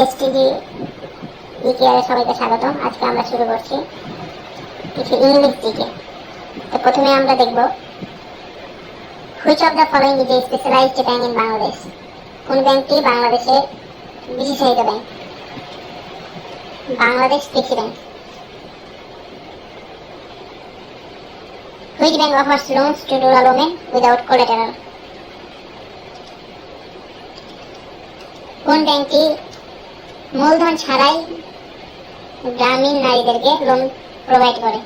STD ইকেআর সবাইকে স্বাগতম। আজকে আমরা শুরু করছি কিছু ইংলিশ জিকে। তো প্রথমে আমরা দেখব which of the following is a specialised bank in Bangladesh. কোন ব্যাংকটি বাংলাদেশে বিশেষায়িত ব্যাংক? Bangladesh Krishi bank. Which bank offers loans to rural women without collateral? কোন ব্যাংকটি মূলধন ছাড়াই গ্রামীণ নারীদেরকে লোন প্রোভাইড করে,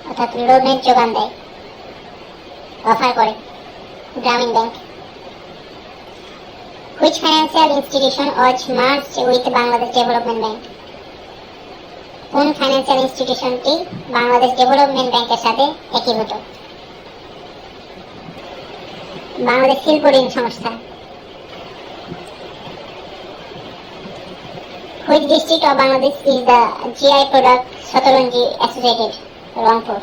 অর্থাৎ লোনের যোগান দেয়, অফার করে? গ্রামীণ bank. Which financial institution was merged with Bangladesh development bank? কোন ফাইন্যান্সিয়াল ইনস্টিটিউশনটি বাংলাদেশ ডেভেলপমেন্ট ব্যাংকের সাথে একীভূত? বাংলাদেশ শিল্প ঋণ সংস্থা। Which district of Bangladesh is the GI product Shataranji associated? Rangpur.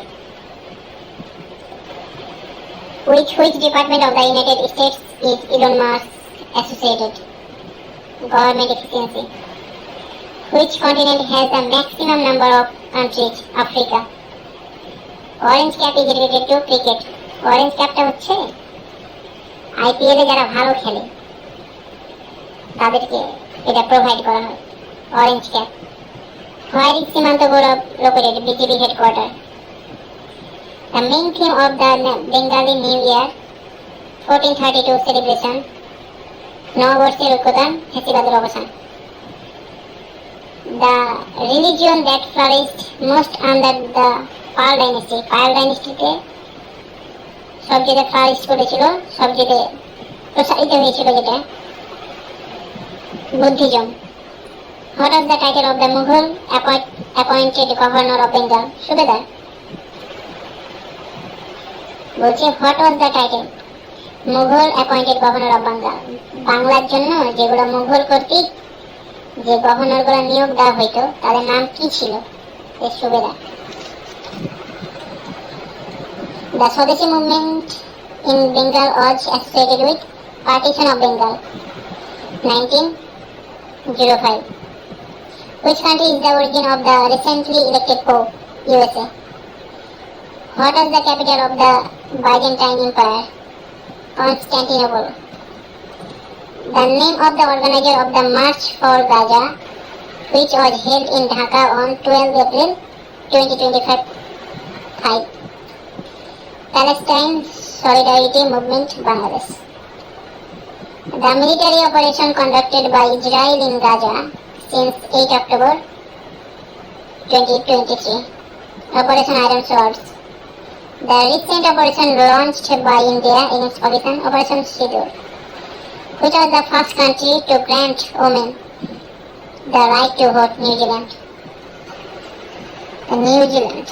Which department of the United States is Elon Musk associated? Government efficiency. Which continent has the maximum number of countries? Africa. Orange cap is related to cricket. Orange capটা হচ্ছে IPL এ যারা ভালো খেলে তাদেরকে এটা provide করা হয়, orange cap. Where is Simanta Gaurav located? BJP headquarters. The main theme of the Bengali New Year 1432 celebration. নববর্ষের ঐক্যদান, ফ্যাসিবাদের অবসান। The religion that flourished most under the Pal dynasty. পাল ডাইনেস্টিতে সবচেয়ে ফ্লারিশ করেছিল, সবচেয়ে প্রসারিত হয়েছিল যেটা, Buddhism. What was the title of the Mughal appointed governor of Bengal? সুবেদার। বলছে what was the title Mughal appointed governor of Bangla. বাংলার জন্য যেগুলো মুঘল কর্তৃক যে গভর্নরগুলো নিয়োগ দেওয়া হইতো তাদের নাম কি ছিল? সুবেদার। The Swadeshi movement in Bengal was associated with partition of Bengal 1905. Which country is the origin of the recently elected Pope? USA. What was the capital of the Byzantine Empire? Constantinople. The name of the organizer of the March for Gaza, which was held in Dhaka on 12 April 2025. Palestine Solidarity Movement, Bangladesh. The military operation conducted by Israel in Gaza since 8 October 2023. Operation Iron Swords. The recent operation launched by India against Pakistan, Operation Sindoor. Which was the first country to grant women the right to vote? New Zealand. New Zealand.